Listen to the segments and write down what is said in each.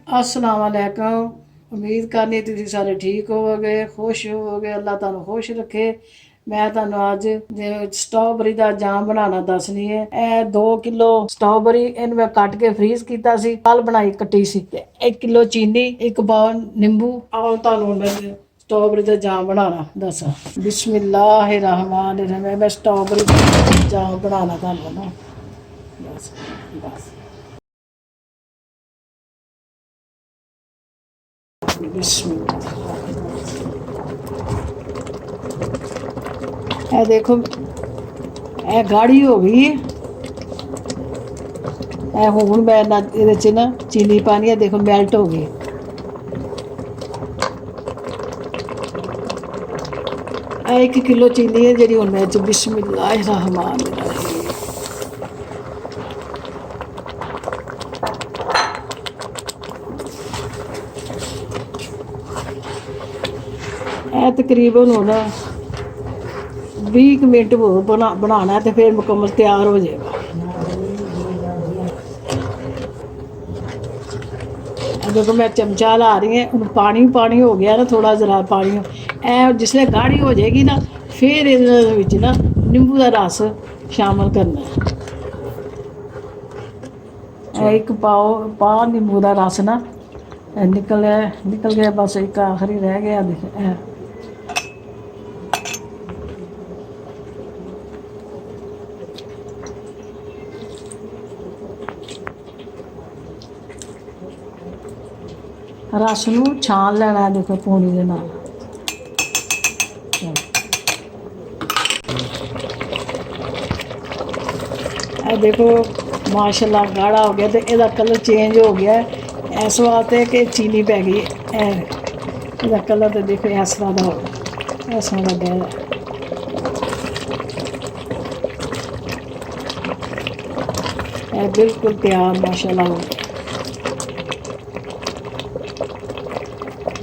अस्सलाम वालेकुम। उम्मीद करनी तुसीं सारे ठीक होवोगे, खुश होवोगे। अल्लाह तुहानू खुश रखे। मैं तुहानू अज स्ट्रॉबेरी का जाम बनाना दसनी है। ए 2 किलो स्ट्रॉबेरी इन मैं कट के फ्रीज किया सी, कल बनाई कटी सी। 1 किलो चीनी, 1 बाउल नींबू। आओ तुहानू मैं स्ट्रॉबेरी का जाम बनाना दसा। बिस्मिल्लाहिर्रहमानिर्रहीम। मैं स्ट्रॉबेरी का जाम बनाना तुहानू ना बस बस ਇਹ ਦੇਖੋ ਇਹ ਗਾੜੀ ਹੋ ਗਈ ਹੈ। ਇਹ ਹੁਣ ਮੈਂ ਇਹਦੇ ਚ ਨਾ ਚੀਨੀ ਪਾਣੀ ਹੈ। ਦੇਖੋ ਮੈਲਟ ਹੋ ਗਈ। ਇਹ 1 ਕਿਲੋ ਚੀਨੀ ਹੈ ਜਿਹੜੀ ਹੁਣ ਮੈਂ ਚ बिस्मिल्लाहिर्रहमानिर्रहीम। ਇਹ ਤਕਰੀਬਨ ਹੁਣ 20 ਮਿੰਟ ਹੋਰ बनाना तो फिर मुकम्मल तैयार हो जाएगा। देखो मैं चमचा ला रही है। पानी पानी हो गया ना, थोड़ा जरा पानी ए जिसले गाढ़ी हो जाएगी ना, फिर इस ना नींबू का रस शामिल करना है। एक पा नींबू का रस ना निकल गया। बस एक आखिरी रह गया। देख रस नूं छान लेना है। देखो पूनी दे नाल देखो माशाल्लाह गाढ़ा हो गया। तो इसका कलर चेंज हो गया है इस वास्ते कि चीनी पै गई। इसका कलर तो देखो इस तरह का हो, इस तरह का गया। बिल्कुल तैयार माशाल्लाह हो गया।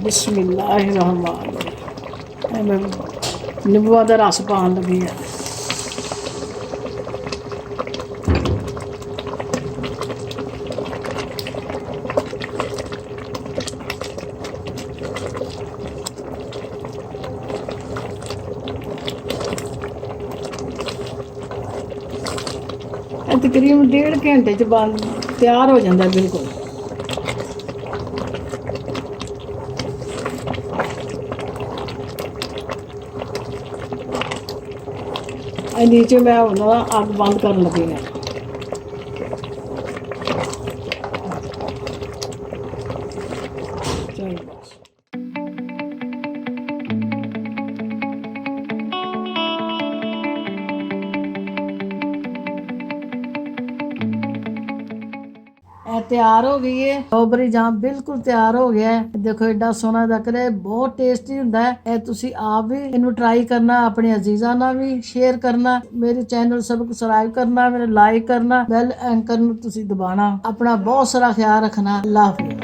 बिस्मिल्लाहिर्रहमानिर्रहीम। नींबू का रस पान लगी है। तकरीबन 1.5 घंटे च बन तैयार हो जाता बिल्कुल। नीचे मैं अग बंद कर लगी है। चलो बस तैयार हो गई है। स्ट्रॉबेरी जाम बिल्कुल तैयार हो गया है। देखो एडा सोहना लग रहा है, बहुत टेस्टी हुंदा है। तुसी आप भी इनू ट्राई करना, अपने अजीज़ां नाल भी शेयर करना। मेरे चैनल सब्सक्राइब करना, मेरे लाइक करना, बेल आइकन नू तुसी दबाना। अपना बहुत सारा ख्याल रखना। अल्लाह हाफिज़।